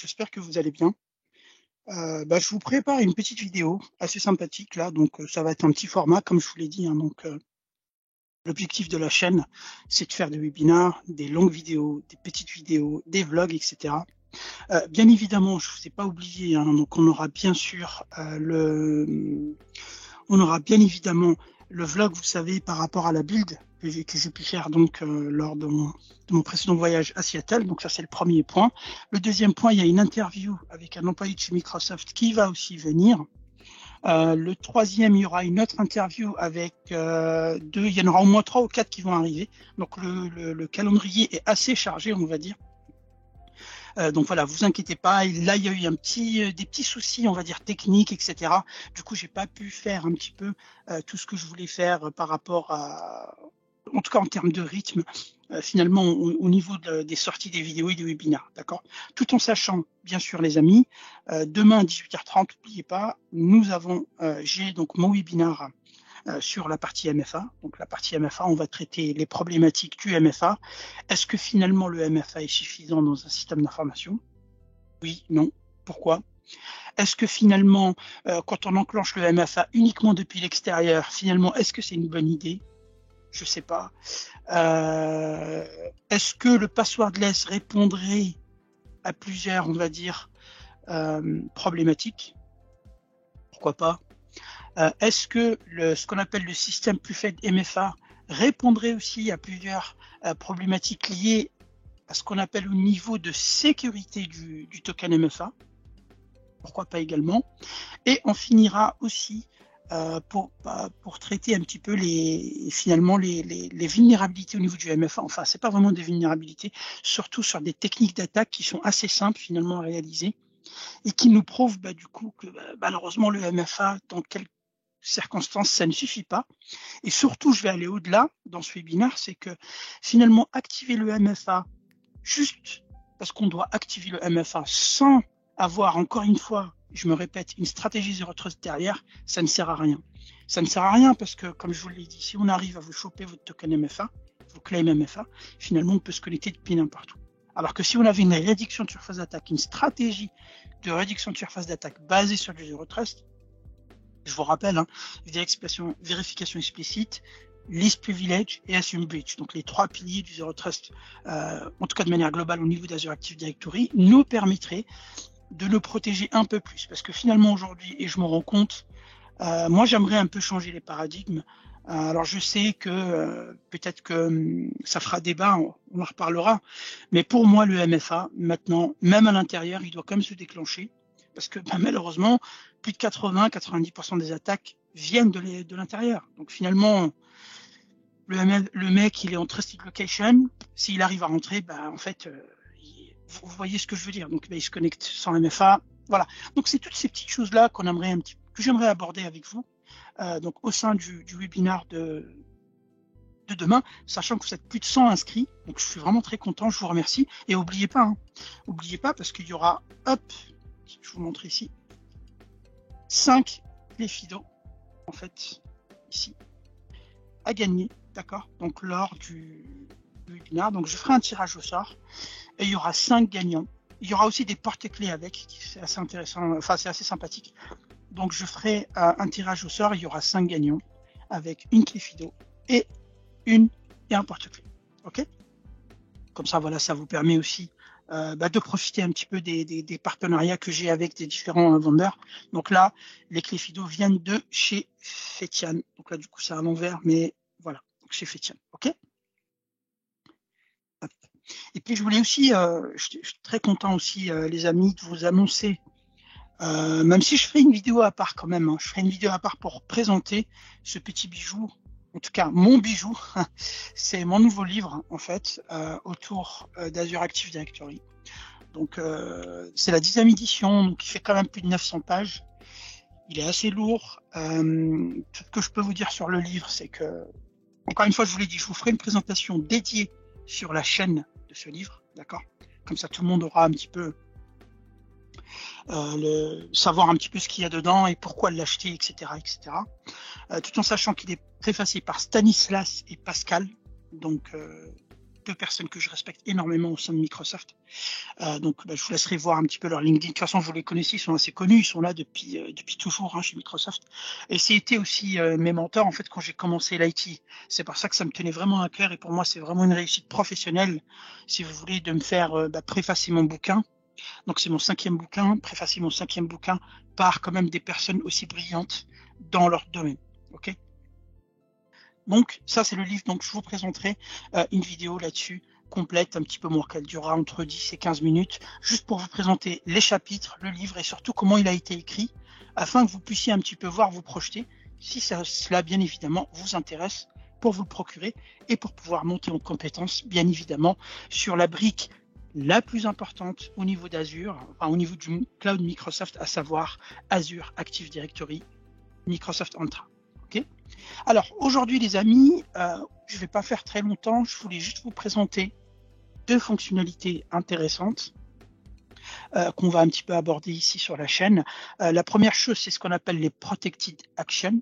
j'espère que vous allez bien. Je vous prépare une petite vidéo assez sympathique là, donc ça va être un petit format comme je vous l'ai dit, hein, l'objectif de la chaîne, c'est de faire des webinars, des longues vidéos, des petites vidéos, des vlogs, etc. Bien évidemment, je vous ai pas oublié, hein, donc on aura bien sûr on aura bien évidemment le vlog, vous savez, par rapport à la build que j'ai pu faire donc lors de mon précédent voyage à Seattle. Donc ça, c'est le premier point. Le deuxième point, il y a une interview avec un employé de chez Microsoft qui va aussi venir. Le troisième, il y aura une autre interview avec deux. Il y en aura au moins 3 ou 4 qui vont arriver. Donc le calendrier est assez chargé, on va dire. Donc voilà, vous inquiétez pas. Et là, il y a eu des petits soucis, on va dire techniques, etc. Du coup, j'ai pas pu faire un petit peu tout ce que je voulais faire par rapport à, en tout cas en termes de rythme, finalement au niveau des sorties des vidéos et des webinars, d'accord. Tout en sachant, bien sûr, les amis, demain à 18h30, n'oubliez pas, j'ai donc mon webinar sur la partie MFA. Donc la partie MFA, on va traiter les problématiques du MFA. Est-ce que finalement le MFA est suffisant dans un système d'information? Oui, non. Pourquoi? Est-ce que finalement, quand on enclenche le MFA uniquement depuis l'extérieur, finalement, est-ce que c'est une bonne idée? Je sais pas. Est-ce que le passwordless répondrait à plusieurs, on va dire, problématiques? Pourquoi pas? Est-ce que ce qu'on appelle le système plus fait MFA répondrait aussi à plusieurs problématiques liées à ce qu'on appelle au niveau de sécurité du token MFA? Pourquoi pas également? Et on finira aussi pour traiter un petit peu finalement les vulnérabilités au niveau du MFA. Enfin, c'est pas vraiment des vulnérabilités, surtout sur des techniques d'attaque qui sont assez simples finalement à réaliser et qui nous prouvent du coup que malheureusement le MFA, dans quelques circonstances, ça ne suffit pas. Et surtout, je vais aller au-delà dans ce webinaire, c'est que finalement activer le MFA juste parce qu'on doit activer le MFA sans avoir, encore une fois, je me répète, une stratégie Zero Trust derrière, ça ne sert à rien. Ça ne sert à rien parce que, comme je vous l'ai dit, si on arrive à vous choper votre token MFA, vos claims MFA, finalement, on peut se connecter depuis n'importe où. Alors que si on avait une réduction de surface d'attaque, une stratégie de réduction de surface d'attaque basée sur du Zero Trust, je vous rappelle, hein, vérification explicite, list privilege et assume breach. Donc les 3 piliers du Zero Trust, en tout cas de manière globale au niveau d'Azure Active Directory, nous permettraient de le protéger un peu plus. Parce que finalement aujourd'hui, et je me rends compte, moi j'aimerais un peu changer les paradigmes. Alors je sais que peut-être que ça fera débat, on en reparlera, mais pour moi le MFA, maintenant, même à l'intérieur, il doit quand même se déclencher. Parce que malheureusement, plus de 80-90% des attaques viennent de l'intérieur. Donc finalement, le mec, il est en trusted location. S'il arrive à rentrer, en fait, vous voyez ce que je veux dire. Donc il se connecte sans MFA. Voilà. Donc c'est toutes ces petites choses-là que j'aimerais aborder avec vous. Donc au sein du webinar de demain, sachant que vous êtes plus de 100 inscrits. Donc je suis vraiment très content, je vous remercie. Et n'oubliez pas, parce qu'il y aura, je vous montre ici, 5 clés FIDO, en fait, ici, à gagner, d'accord? Donc lors du webinaire, donc je ferai un tirage au sort, et il y aura 5 gagnants. Il y aura aussi des porte-clés avec, c'est assez intéressant, enfin c'est assez sympathique. Donc je ferai un tirage au sort, il y aura 5 gagnants, avec une clé FIDO et un porte-clés, ok? Comme ça, voilà, ça vous permet aussi de profiter un petit peu des partenariats que j'ai avec des différents vendeurs. Donc là, les clés FIDO viennent de chez Fetian. Donc là, du coup, c'est à l'envers, mais voilà, donc chez Fetian, ok? Et puis, je voulais aussi, je suis très content aussi, les amis, de vous annoncer, même si je ferai une vidéo à part quand même, hein, je ferai une vidéo à part pour présenter ce petit bijou. En tout cas, mon bijou, c'est mon nouveau livre, en fait, autour d'Azure Active Directory. Donc, c'est la 10e édition, donc il fait quand même plus de 900 pages. Il est assez lourd. Tout ce que je peux vous dire sur le livre, c'est que, encore une fois, je vous l'ai dit, je vous ferai une présentation dédiée sur la chaîne de ce livre, d'accord? Comme ça, tout le monde aura un petit peu savoir un petit peu ce qu'il y a dedans et pourquoi l'acheter, etc., etc. Tout en sachant qu'il est préfacé par Stanislas et Pascal. Donc deux personnes que je respecte énormément au sein de Microsoft. Donc, je vous laisserai voir un petit peu leur LinkedIn. De toute façon, vous les connaissez, ils sont assez connus, ils sont là depuis toujours chez Microsoft. Et c'était aussi mes mentors en fait quand j'ai commencé l'IT. C'est pour ça que ça me tenait vraiment à cœur et pour moi, c'est vraiment une réussite professionnelle, si vous voulez, de me faire préfacer mon bouquin. Donc, c'est mon 5e bouquin, préfacer mon 5e bouquin par quand même des personnes aussi brillantes dans leur domaine. Ok. Donc, ça, c'est le livre. Donc, je vous présenterai une vidéo là-dessus complète, un petit peu moins, qu'elle durera entre 10 et 15 minutes, juste pour vous présenter les chapitres, le livre et surtout comment il a été écrit, afin que vous puissiez un petit peu voir, vous projeter, si cela, bien évidemment, vous intéresse, pour vous le procurer et pour pouvoir monter en compétence, bien évidemment, sur la brique la plus importante au niveau d'Azure, enfin, au niveau du cloud Microsoft, à savoir Azure Active Directory, Microsoft Entra. Okay. Alors aujourd'hui les amis, je ne vais pas faire très longtemps, je voulais juste vous présenter deux fonctionnalités intéressantes qu'on va un petit peu aborder ici sur la chaîne. La première chose, c'est ce qu'on appelle les Protected Actions.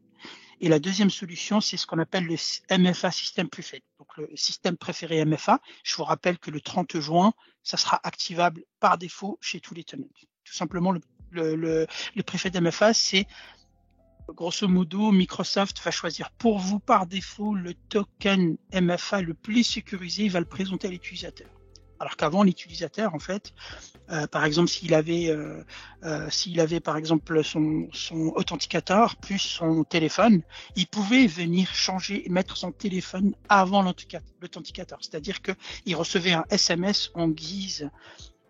Et la deuxième solution, c'est ce qu'on appelle le MFA System Preferred. Donc le système préféré MFA. Je vous rappelle que le 30 juin, ça sera activable par défaut chez tous les tenants. Tout simplement, le Preferred MFA, c'est grosso modo, Microsoft va choisir pour vous par défaut le token MFA le plus sécurisé, il va le présenter à l'utilisateur. Alors qu'avant, l'utilisateur, en fait, par exemple, s'il avait par exemple son authenticateur plus son téléphone, il pouvait venir changer et mettre son téléphone avant l'authenticateur. C'est-à-dire qu'il recevait un SMS en guise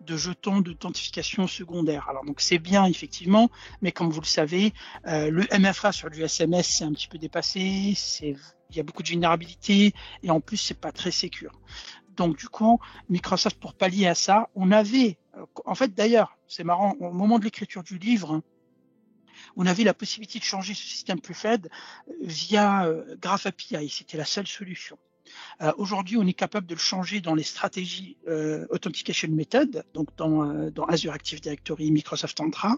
de jetons d'authentification secondaire. Alors donc c'est bien effectivement, mais comme vous le savez, le MFA sur du SMS c'est un petit peu dépassé, il y a beaucoup de vulnérabilités et en plus c'est pas très sécure. Donc du coup, Microsoft pour pallier à ça, on avait, en fait d'ailleurs, c'est marrant, au moment de l'écriture du livre, on avait la possibilité de changer ce système Preferred via Graph API, c'était la seule solution. Aujourd'hui, on est capable de le changer dans les stratégies Authentication Method, donc dans Azure Active Directory, Microsoft Entra.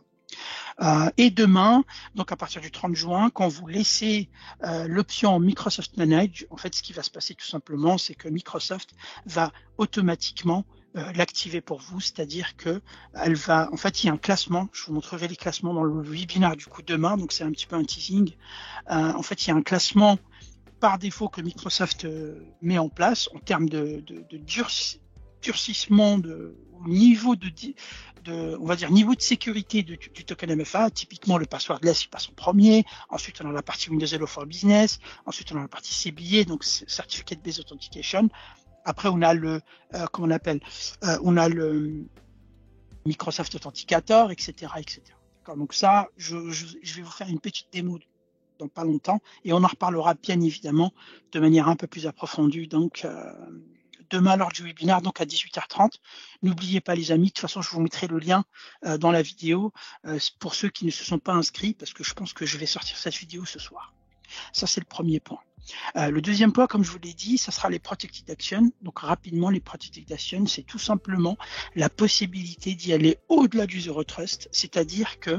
Et demain, donc à partir du 30 juin, quand vous laissez l'option Microsoft Manage, en fait, ce qui va se passer tout simplement, c'est que Microsoft va automatiquement l'activer pour vous, c'est-à-dire que elle va, en fait, il y a un classement. Je vous montrerai les classements dans le webinaire du coup demain, donc c'est un petit peu un teasing. En fait, il y a un classement par défaut que Microsoft met en place en termes de durcissement au niveau on va dire niveau de sécurité du token MFA. Typiquement le passwordless il passe en premier, ensuite on a la partie Windows Hello for Business, ensuite on a la partie CBA, donc Certificate Based Authentication. Après on a le comment on appelle on a le Microsoft Authenticator, etc. Donc ça je vais vous faire une petite démo dans pas longtemps et on en reparlera bien évidemment de manière un peu plus approfondie donc demain lors du webinaire donc à 18h30. N'oubliez pas les amis, de toute façon je vous mettrai le lien dans la vidéo pour ceux qui ne se sont pas inscrits parce que je pense que je vais sortir cette vidéo ce soir. Ça c'est le premier point. Le deuxième point, comme je vous l'ai dit, ça sera les Protected Actions. Donc rapidement, les Protected Actions, c'est tout simplement la possibilité d'y aller au-delà du Zero Trust, c'est-à-dire que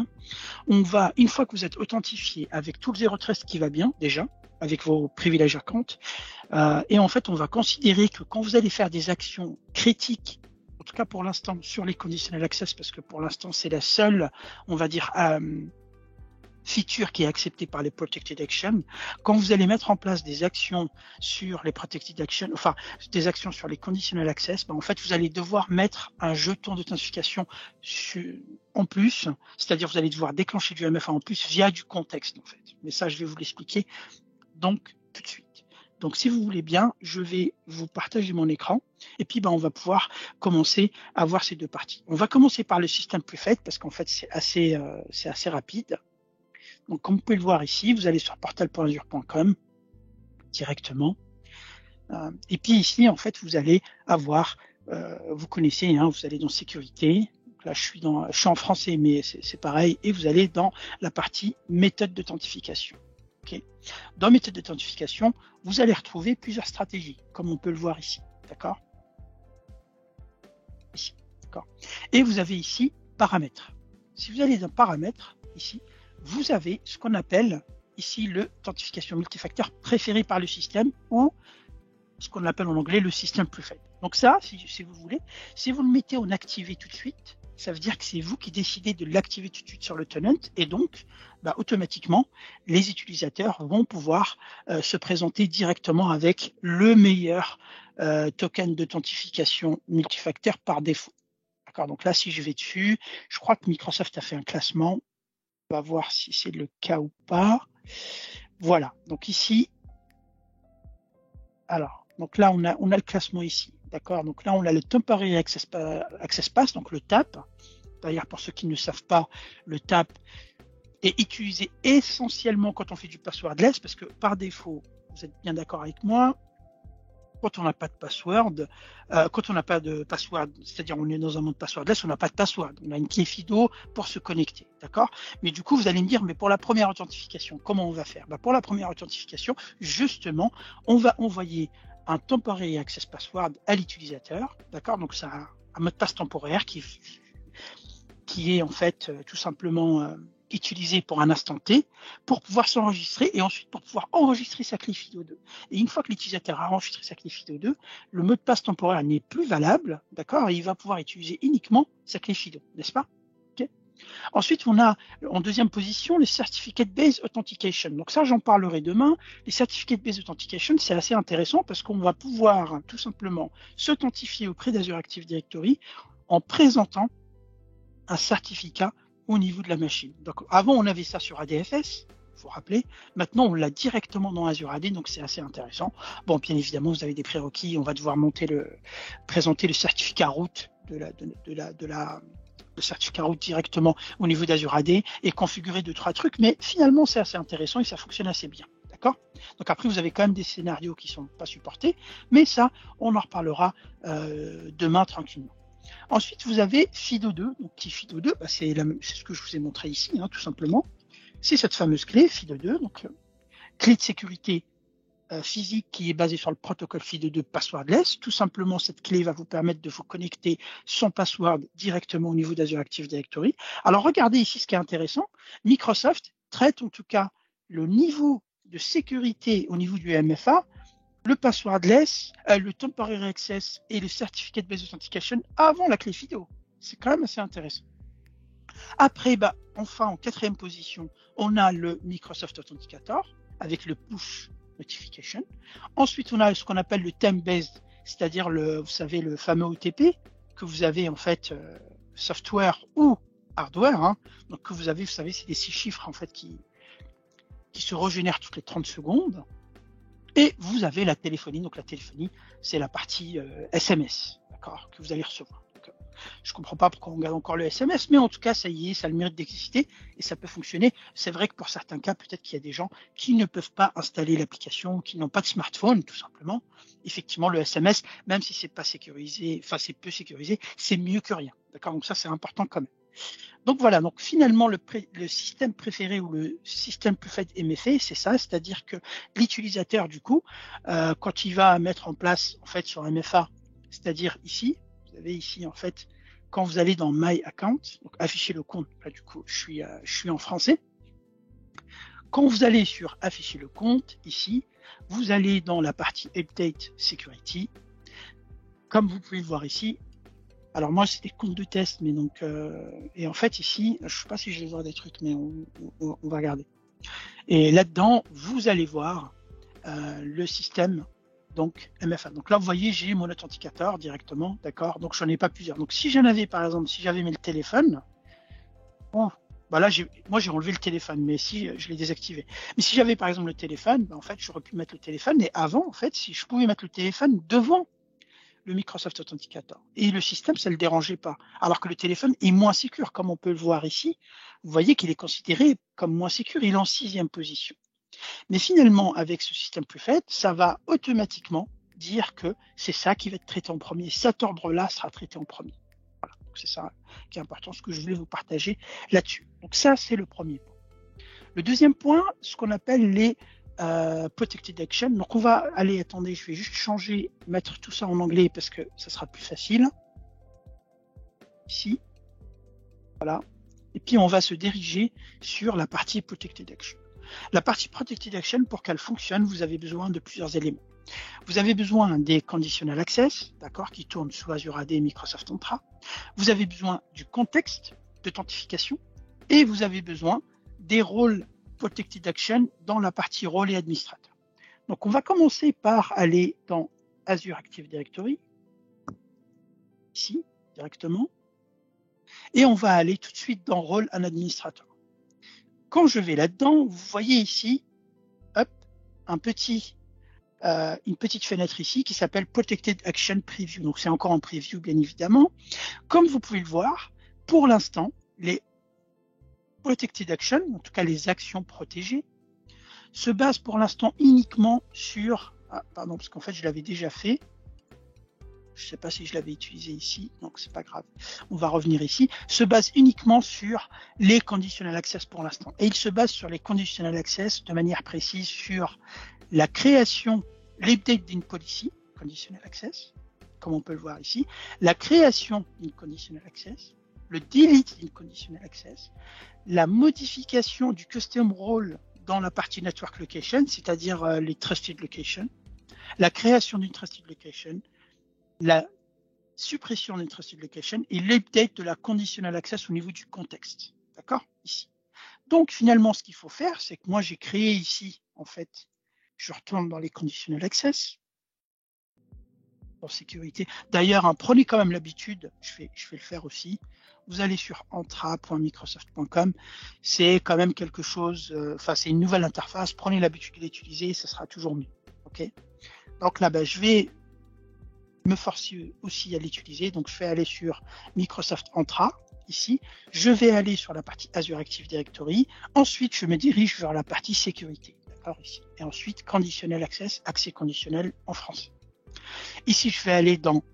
on va, une fois que vous êtes authentifié avec tout le Zero Trust qui va bien déjà, avec vos privilèges à compte, et en fait, on va considérer que quand vous allez faire des actions critiques, en tout cas pour l'instant sur les conditional access, parce que pour l'instant c'est la seule, on va dire, feature qui est acceptée par les Protected Actions, quand vous allez mettre en place des actions sur les Protected Actions, enfin des actions sur les Conditional Access, en fait vous allez devoir mettre un jeton d'authentification en plus, c'est-à-dire vous allez devoir déclencher du MFA en plus via du contexte en fait. Mais ça je vais vous l'expliquer donc tout de suite. Donc si vous voulez bien, je vais vous partager mon écran et puis on va pouvoir commencer à voir ces deux parties. On va commencer par le système Preferred parce qu'en fait c'est assez rapide. Donc, comme vous pouvez le voir ici, vous allez sur portal.azure.com directement. Et puis ici, en fait, vous allez avoir, vous connaissez, vous allez dans sécurité. Donc là, je suis en français, mais c'est pareil. Et vous allez dans la partie méthode d'authentification. Okay. Dans méthode d'authentification, vous allez retrouver plusieurs stratégies, comme on peut le voir ici. D'accord ? Ici. D'accord. Et vous avez ici paramètres. Si vous allez dans paramètres, ici, vous avez ce qu'on appelle ici l'authentification multifacteur préférée par le système ou ce qu'on appelle en anglais le système preferred. Donc ça, si vous voulez, si vous le mettez en activé tout de suite, ça veut dire que c'est vous qui décidez de l'activer tout de suite sur le tenant et donc automatiquement les utilisateurs vont pouvoir se présenter directement avec le meilleur token d'authentification multifacteur par défaut. D'accord, donc là si je vais dessus, je crois que Microsoft a fait un classement. On va voir si c'est le cas ou pas. Voilà, donc ici, alors, donc là on a le classement ici. D'accord, donc là on a le Temporary Access Pass, donc le TAP. D'ailleurs, pour ceux qui ne savent pas, le TAP est utilisé essentiellement quand on fait du passwordless, parce que par défaut, vous êtes bien d'accord avec moi, quand on n'a pas de password, quand on n'a pas de password, c'est-à-dire on est dans un monde passwordless, on n'a pas de password, on a une clé FIDO pour se connecter, d'accord? Mais du coup, vous allez me dire, mais pour la première authentification, comment on va faire? Pour la première authentification, justement, on va envoyer un temporary access password à l'utilisateur, d'accord? Donc c'est un mot de passe temporaire qui est en fait tout simplement utilisé pour un instant T pour pouvoir s'enregistrer et ensuite pour pouvoir enregistrer sa clé FIDO2. Et une fois que l'utilisateur a enregistré sa clé FIDO2, le mot de passe temporaire n'est plus valable, d'accord? Et il va pouvoir utiliser uniquement sa clé FIDO, n'est-ce pas? Okay. Ensuite, on a en deuxième position les Certificate-Based Authentication. Donc ça, j'en parlerai demain. Les Certificate-Based Authentication, c'est assez intéressant parce qu'on va pouvoir tout simplement s'authentifier auprès d'Azure Active Directory en présentant un certificat au niveau de la machine. Donc avant on avait ça sur ADFS, il faut rappeler. Maintenant on l'a directement dans Azure AD, donc c'est assez intéressant. Bon, bien évidemment vous avez des prérequis, on va devoir présenter le certificat route le certificat route directement au niveau d'Azure AD et configurer 2-3 trucs, mais finalement c'est assez intéressant et ça fonctionne assez bien. D'accord ? Donc après vous avez quand même des scénarios qui sont pas supportés, mais ça on en reparlera demain tranquillement. Ensuite, vous avez FIDO2. Donc, qui FIDO2, c'est ce que je vous ai montré ici, tout simplement. C'est cette fameuse clé FIDO2, donc clé de sécurité physique qui est basée sur le protocole FIDO2 passwordless. Tout simplement, cette clé va vous permettre de vous connecter sans password directement au niveau d'Azure Active Directory. Alors, regardez ici ce qui est intéressant. Microsoft traite en tout cas le niveau de sécurité au niveau du MFA, le passwordless, le temporary access et le certificate based authentication avant la clé FIDO. C'est quand même assez intéressant. Après, enfin, en quatrième position, on a le Microsoft Authenticator avec le push notification. Ensuite, on a ce qu'on appelle le theme-based, c'est-à-dire vous savez, le fameux OTP que vous avez en fait software ou hardware. Donc que vous avez, vous savez, c'est des 6 chiffres en fait qui se régénèrent toutes les 30 secondes. Et vous avez la téléphonie. Donc la téléphonie, c'est la partie SMS, d'accord, que vous allez recevoir. Donc, je ne comprends pas pourquoi on garde encore le SMS, mais en tout cas, ça y est, ça a le mérite d'exister et ça peut fonctionner. C'est vrai que pour certains cas, peut-être qu'il y a des gens qui ne peuvent pas installer l'application, qui n'ont pas de smartphone, tout simplement. Effectivement, le SMS, même si c'est pas sécurisé, enfin c'est peu sécurisé, c'est mieux que rien. D'accord, donc ça c'est important quand même. Donc voilà, donc finalement le système préféré ou le système preferred MFA, c'est ça, c'est-à-dire que l'utilisateur du coup, quand il va mettre en place en fait sur MFA, c'est-à-dire ici, vous avez ici en fait, quand vous allez dans My Account, donc afficher le compte, là du coup je suis en français. Quand vous allez sur afficher le compte ici, vous allez dans la partie Update Security. Comme vous pouvez le voir ici. Alors moi c'est des comptes de test, mais donc et en fait ici, je sais pas si je vais voir des trucs, mais on va regarder. Et là-dedans, vous allez voir le système donc MFA. Donc là vous voyez, j'ai mon authenticateur directement, d'accord. Donc j'en ai pas plusieurs. Donc si j'en avais par exemple, si j'avais mis le téléphone, bon, là moi j'ai enlevé le téléphone, mais si je l'ai désactivé. Mais si j'avais par exemple le téléphone, en fait j'aurais pu mettre le téléphone. Et avant en fait, si je pouvais mettre le téléphone devant le Microsoft Authenticator. Et le système, ça ne le dérangeait pas. Alors que le téléphone est moins sécure, comme on peut le voir ici. Vous voyez qu'il est considéré comme moins sécure. Il est en 6e position. Mais finalement, avec ce système preferred, ça va automatiquement dire que c'est ça qui va être traité en premier. Cet ordre-là sera traité en premier. Voilà. Donc c'est ça qui est important, ce que je voulais vous partager là-dessus. Donc ça, c'est le premier point. Le deuxième point, ce qu'on appelle les Protected Action. Donc on va aller, attendez, je vais juste changer, mettre tout ça en anglais parce que ça sera plus facile. Ici, voilà. Et puis on va se diriger sur la partie Protected Action. La partie Protected Action, pour qu'elle fonctionne, vous avez besoin de plusieurs éléments. Vous avez besoin des conditional access, d'accord, qui tournent sous Azure AD et Microsoft Entra. Vous avez besoin du contexte d'authentification et vous avez besoin des rôles protected action dans la partie rôle et administrateur. Donc, on va commencer par aller dans Azure Active Directory, ici, directement, et on va aller tout de suite dans rôle en administrateur. Quand je vais là-dedans, vous voyez ici, hop, une petite fenêtre ici qui s'appelle Protected Action Preview. Donc, c'est encore en preview, bien évidemment. Comme vous pouvez le voir, pour l'instant, les Protected Action, en tout cas les actions protégées, se basent pour l'instant uniquement sur... Ah, pardon, parce qu'en fait, je l'avais déjà fait. Je ne sais pas si je l'avais utilisé ici, donc c'est pas grave. On va revenir ici. Se base uniquement sur les conditional access pour l'instant. Et il se base sur les conditional access de manière précise sur la création, l'update d'une policy, conditional access, comme on peut le voir ici, la création d'une conditional access, le delete d'une conditional access, la modification du custom role dans la partie network location, c'est-à-dire les trusted location, la création d'une trusted location, la suppression d'une trusted location et l'update de la conditional access au niveau du contexte. D'accord? Ici. Donc, finalement, ce qu'il faut faire, c'est que moi, j'ai créé ici, en fait, je retourne dans les conditional access, pour sécurité. D'ailleurs, hein, prenez quand même l'habitude, je vais le faire aussi, vous allez sur entra.microsoft.com, c'est quand même quelque chose, c'est une nouvelle interface, prenez l'habitude de l'utiliser, ce sera toujours mieux. Ok. Donc là, je vais me forcer aussi à l'utiliser. Donc, je vais aller sur Microsoft Entra, ici. Je vais aller sur la partie Azure Active Directory. Ensuite, je me dirige vers la partie sécurité. D'accord, ici. Et ensuite, Conditional Access, accès conditionnel en français. Ici, je vais aller dans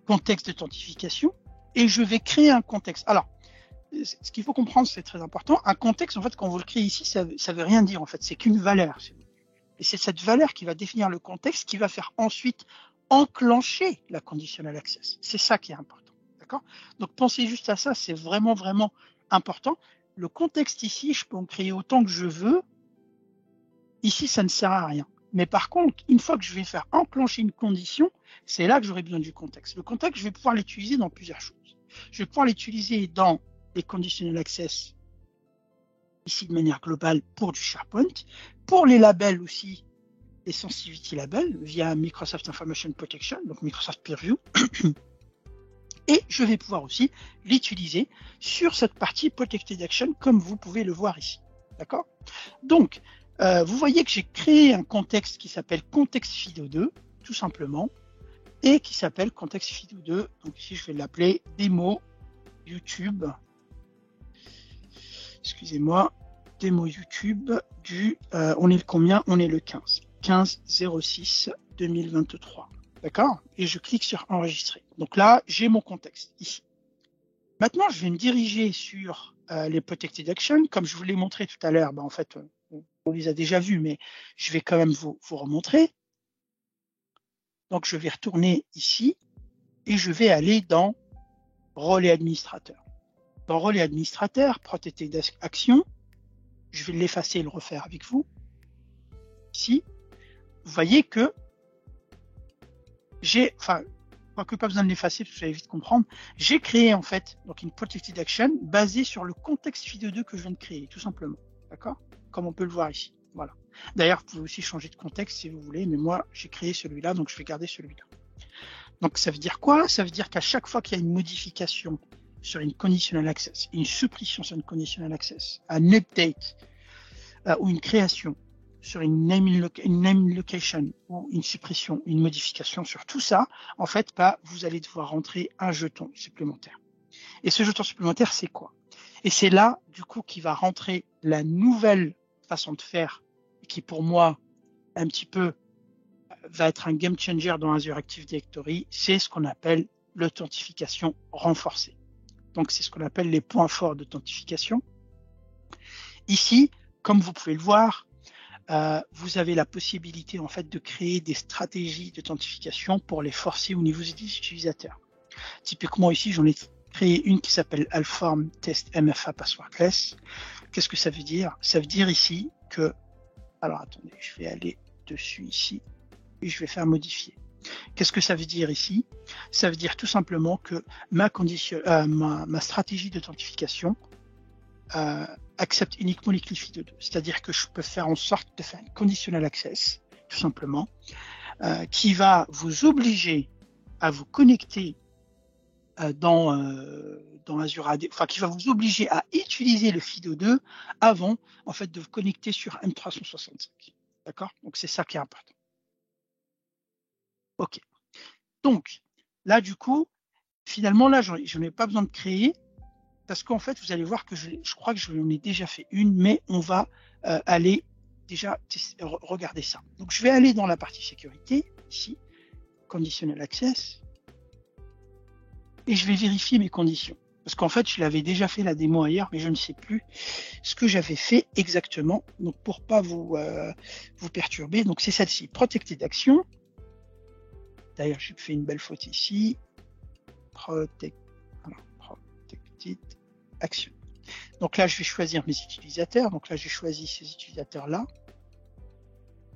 contexte d'authentification et je vais créer un contexte. Alors, ce qu'il faut comprendre, c'est très important. Un contexte, en fait, quand vous le créez ici, ça veut rien dire, en fait. C'est qu'une valeur. Et c'est cette valeur qui va définir le contexte qui va faire ensuite enclencher la conditional access. C'est ça qui est important. D'accord? Donc, pensez juste à ça. C'est vraiment, vraiment important. Le contexte ici, je peux en créer autant que je veux. Ici, ça ne sert à rien. Mais par contre, une fois que je vais faire enclencher une condition, c'est là que j'aurai besoin du contexte. Le contexte, je vais pouvoir l'utiliser dans plusieurs choses. Je vais pouvoir l'utiliser dans les conditional access, ici de manière globale pour du SharePoint, pour les labels aussi, les sensitivity labels via Microsoft Information Protection, donc Microsoft Purview. Et je vais pouvoir aussi l'utiliser sur cette partie Protected Action, comme vous pouvez le voir ici. D'accord? Donc, vous voyez que j'ai créé un contexte qui s'appelle contexte FIDO2, tout simplement, et qui s'appelle contexte FIDO2. Donc ici, je vais l'appeler démo YouTube. Excusez-moi, démo YouTube du. On est le combien? On est le 15. 15/06/2023. D'accord? Et je clique sur enregistrer. Donc là, j'ai mon contexte ici. Maintenant, je vais me diriger sur les Protected Actions. Comme je vous l'ai montré tout à l'heure, en fait, on les a déjà vus, mais je vais quand même vous remontrer. Donc, je vais retourner ici et je vais aller dans Rôle et administrateur. Dans Rôle et administrateur, Protected Action, je vais l'effacer et le refaire avec vous. Ici, vous voyez que j'ai, quoique pas besoin de l'effacer parce que vous allez vite comprendre, j'ai créé en fait donc une Protected Action basée sur le contexte FIDO2 que je viens de créer, tout simplement. D'accord? Comme on peut le voir ici. Voilà. D'ailleurs, vous pouvez aussi changer de contexte si vous voulez, mais moi, j'ai créé celui-là, donc je vais garder celui-là. Donc, ça veut dire quoi? Ça veut dire qu'à chaque fois qu'il y a une modification sur une conditional access, une suppression sur une conditional access, un update ou une création sur une name location ou une suppression, une modification sur tout ça, en fait, vous allez devoir rentrer un jeton supplémentaire. Et ce jeton supplémentaire, c'est quoi? Et c'est là, du coup, qui va rentrer la nouvelle façon de faire, qui pour moi, un petit peu, va être un game changer dans Azure Active Directory, c'est ce qu'on appelle l'authentification renforcée. Donc, c'est ce qu'on appelle les points forts d'authentification. Ici, comme vous pouvez le voir, vous avez la possibilité en fait de créer des stratégies d'authentification pour les forcer au niveau des utilisateurs. Typiquement ici, j'en ai créé une qui s'appelle Alform Test MFA Passwordless. Qu'est-ce que ça veut dire? Ça veut dire ici que, alors attendez, je vais aller dessus ici. et je vais faire modifier. Qu'est-ce que ça veut dire ici? Ça veut dire tout simplement que ma stratégie d'authentification accepte uniquement les clés FIDO2. C'est-à-dire que je peux faire en sorte de faire un conditional access, tout simplement, qui va vous obliger à vous connecter dans Azure AD, enfin qui va vous obliger à utiliser le FIDO2 avant en fait de vous connecter sur M365. D'accord? Donc c'est ça qui est important. Ok. Donc là du coup, finalement là j'en ai pas besoin de créer parce qu'en fait vous allez voir que je crois que je l'en ai déjà fait une, mais on va aller déjà regarder ça. Donc je vais aller dans la partie sécurité ici, conditional access. Et je vais vérifier mes conditions. Parce qu'en fait, je l'avais déjà fait la démo ailleurs, mais je ne sais plus ce que j'avais fait exactement. Donc, pour pas vous perturber, donc c'est celle-ci, Protected Action. D'ailleurs, j'ai fait une belle faute ici. Protected Action. Donc là, je vais choisir mes utilisateurs. Donc là, j'ai choisi ces utilisateurs-là.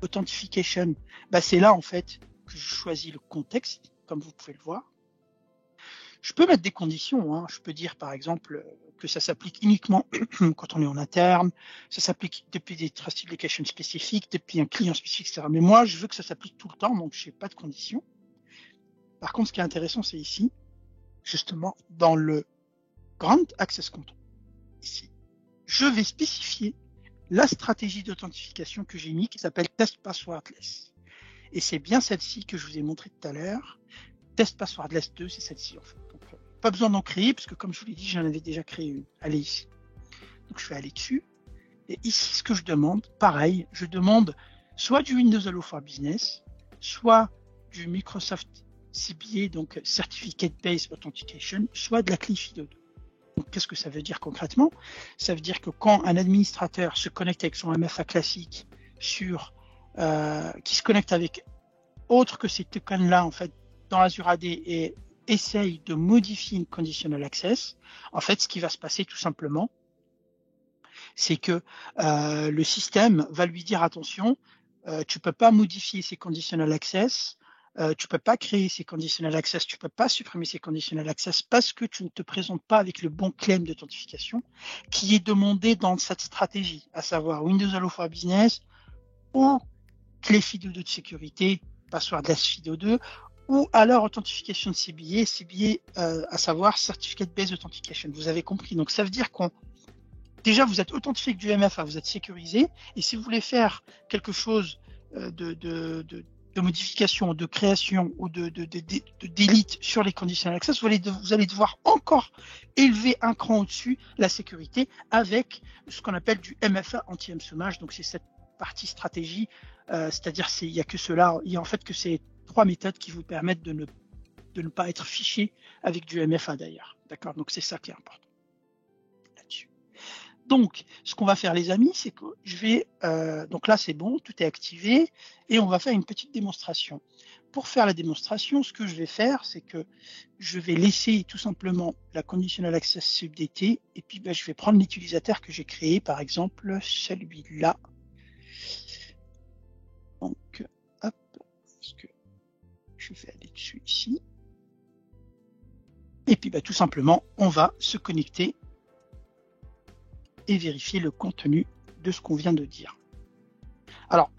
Authentification, c'est là en fait que je choisis le contexte, comme vous pouvez le voir. Je peux mettre des conditions, hein. Je peux dire par exemple que ça s'applique uniquement quand on est en interne, ça s'applique depuis des trust applications spécifiques, depuis un client spécifique, etc. Mais moi, je veux que ça s'applique tout le temps, donc je n'ai pas de conditions. Par contre, ce qui est intéressant, c'est ici, justement, dans le Grant Access Control. Ici, je vais spécifier la stratégie d'authentification que j'ai mis, qui s'appelle Test Passwordless. Et c'est bien celle-ci que je vous ai montré tout à l'heure. Test Passwordless 2, c'est celle-ci en fait. Donc, pas besoin d'en créer, puisque comme je vous l'ai dit, j'en avais déjà créé une. Allez ici. Donc je vais aller dessus. Et ici, ce que je demande, pareil, je demande soit du Windows Hello for Business, soit du Microsoft CBA, donc Certificate Based Authentication, soit de la clé FIDO2. Donc qu'est-ce que ça veut dire concrètement? Ça veut dire que quand un administrateur se connecte avec son MFA classique qui se connecte avec autre que ces tokens-là, en fait, dans Azure AD et essaye de modifier une conditional access, en fait, ce qui va se passer tout simplement, c'est que le système va lui dire attention, tu peux pas modifier ces conditional access, tu peux pas créer ces conditional access, tu peux pas supprimer ces conditional access parce que tu ne te présentes pas avec le bon claim d'authentification qui est demandé dans cette stratégie, à savoir Windows Hello for Business ou clé FIDO2 de sécurité, passwordless FIDO2, ou alors authentification de CBA, à savoir Certificate Based Authentication. Vous avez compris. Donc ça veut dire déjà vous êtes authentifié avec du MFA, vous êtes sécurisé, et si vous voulez faire quelque chose de modification, de création ou de delete sur les conditional access, vous allez devoir encore élever un cran au-dessus la sécurité avec ce qu'on appelle du MFA anti-emsommage. Donc c'est cette partie stratégie, c'est-à-dire il n'y a que cela, il y a en fait que ces trois méthodes qui vous permettent de ne pas être fiché avec du MFA d'ailleurs. D'accord? Donc c'est ça qui est important là-dessus. Donc, ce qu'on va faire, les amis, c'est que je vais... donc là, c'est bon, tout est activé. Et on va faire une petite démonstration. Pour faire la démonstration, ce que je vais faire, c'est que je vais laisser tout simplement la conditional access subdt. Et puis, je vais prendre l'utilisateur que j'ai créé, par exemple, celui-là. Donc, hop, parce que je vais aller dessus ici. Et puis, tout simplement, on va se connecter et vérifier le contenu de ce qu'on vient de dire. Alors,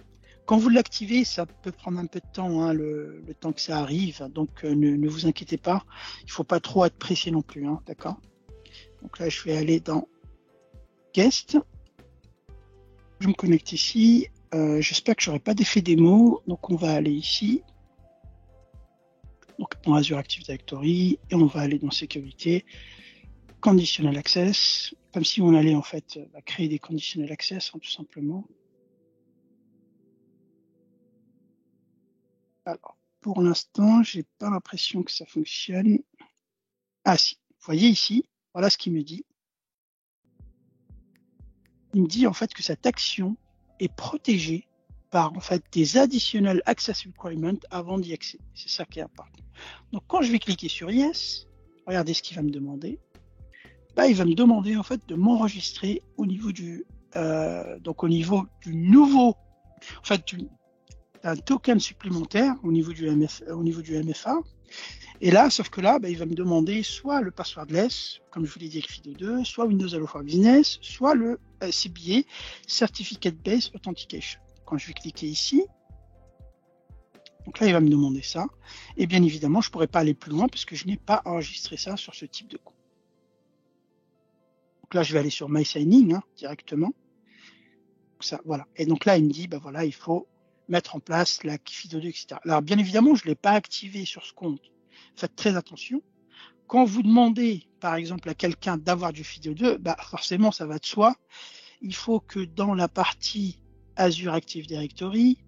quand vous l'activez, ça peut prendre un peu de temps, hein, le temps que ça arrive, donc ne vous inquiétez pas, il ne faut pas trop être pressé non plus, hein, d'accord? Donc là, je vais aller dans Guest, je me connecte ici, j'espère que je n'aurai pas d'effet démo, donc on va aller ici, donc dans Azure Active Directory, et on va aller dans Sécurité, Conditional Access, comme si on allait en fait créer des conditional access, hein, tout simplement. Alors, pour l'instant, j'ai pas l'impression que ça fonctionne. Ah si, vous voyez ici, voilà ce qu'il me dit. Il me dit en fait que cette action est protégée par en fait des additional access requirements avant d'y accéder. C'est ça qui est important. Donc quand je vais cliquer sur Yes, regardez ce qu'il va me demander. Il va me demander en fait de m'enregistrer au niveau du nouveau, en fait, un token supplémentaire au niveau du MFA. Et là, sauf que là, il va me demander soit le passwordless, comme je vous l'ai dit avec FIDO2, soit Windows Hello for Business, soit le CBA, Certificate Based Authentication. Quand je vais cliquer ici, donc là, il va me demander ça. Et bien évidemment, je ne pourrais pas aller plus loin parce que je n'ai pas enregistré ça sur ce type de compte. Donc là, je vais aller sur My Signing directement. Donc ça, voilà. Et donc là, il me dit, voilà, il faut mettre en place la FIDO2, etc. Alors, bien évidemment, je ne l'ai pas activé sur ce compte. Faites très attention. Quand vous demandez, par exemple, à quelqu'un d'avoir du FIDO2, forcément, ça va de soi. Il faut que dans la partie Azure Active Directory,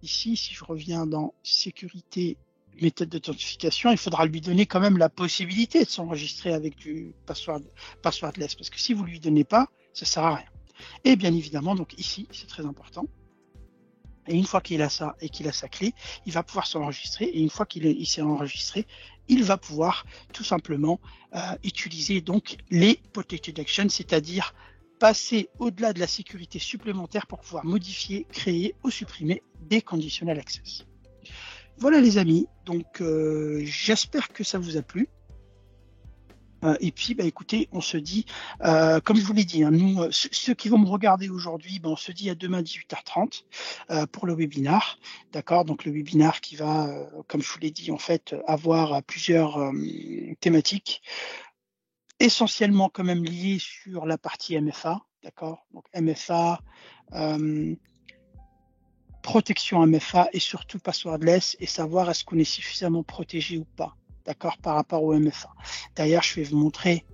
ici, si je reviens dans sécurité, méthode d'authentification, il faudra lui donner quand même la possibilité de s'enregistrer avec du passwordless. Parce que si vous ne lui donnez pas, ça ne sert à rien. Et bien évidemment, donc ici, c'est très important. Et une fois qu'il a ça et qu'il a sa clé, il va pouvoir s'enregistrer. Et une fois qu'il s'est enregistré, il va pouvoir tout simplement utiliser donc les protected actions, c'est-à-dire passer au-delà de la sécurité supplémentaire pour pouvoir modifier, créer ou supprimer des conditional access. Voilà les amis, donc j'espère que ça vous a plu. Et puis, écoutez, on se dit, comme je vous l'ai dit, nous, ceux qui vont me regarder aujourd'hui, on se dit à demain 18h30 pour le webinar, d'accord. Donc le webinar qui va, comme je vous l'ai dit, en fait, avoir plusieurs thématiques, essentiellement quand même liées sur la partie MFA, d'accord. Donc MFA, protection MFA et surtout passwordless et savoir est-ce qu'on est suffisamment protégé ou pas. D'accord, par rapport au MFA. D'ailleurs, je vais vous montrer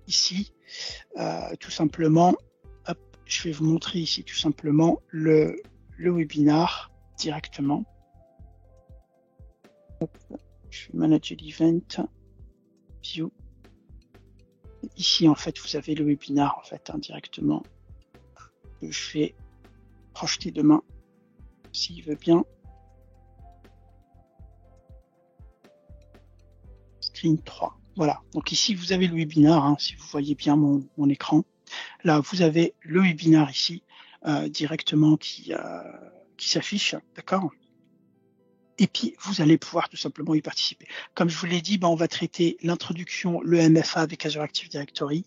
ici tout simplement, je vais vous montrer ici tout simplement le webinar directement. Je vais manager l'event, view. Ici, en fait, vous avez le webinar en fait directement. Je vais projeter demain, s'il veut bien. Screen 3. Voilà, donc ici vous avez le webinar, si vous voyez bien mon écran. Là, vous avez le webinar ici directement qui s'affiche, d'accord. Et puis, vous allez pouvoir tout simplement y participer. Comme je vous l'ai dit, on va traiter l'introduction, le MFA avec Azure Active Directory.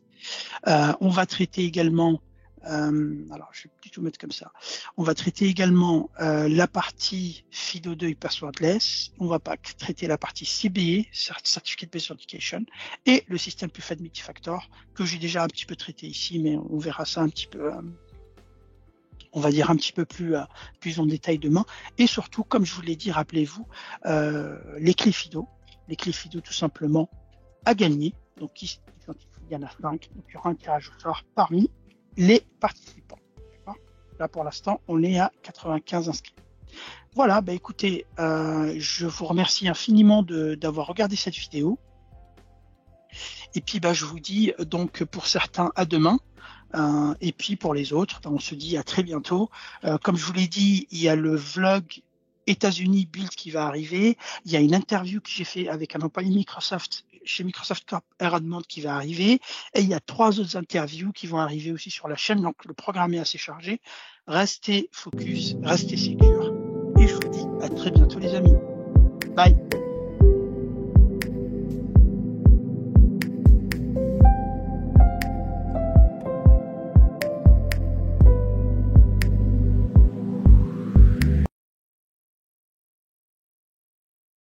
On va traiter également, alors je vais plutôt mettre comme ça, on va traiter également la partie FIDO2 et passwordless, on va pas traiter la partie CBA, Certificate Based Authentication, et le système PUFED multifactor, que j'ai déjà un petit peu traité ici, mais on verra ça un petit peu, on va dire un petit peu plus en détail demain. Et surtout, comme je vous l'ai dit, rappelez-vous, les clés FIDO tout simplement à gagner. Donc il y en a 5, donc il y aura un tirage au sort parmi les participants. Là pour l'instant, on est à 95 inscrits. Voilà, écoutez, je vous remercie infiniment d'avoir regardé cette vidéo. Et puis je vous dis donc pour certains à demain. Et puis pour les autres, on se dit à très bientôt. Comme je vous l'ai dit, il y a le vlog États-Unis Build qui va arriver. Il y a une interview que j'ai fait avec un employé Microsoft chez Microsoft Corp Redmond qui va arriver. Et il y a 3 autres interviews qui vont arriver aussi sur la chaîne. Donc le programme est assez chargé. Restez focus, restez secure. Et je vous dis à très bientôt les amis. Bye.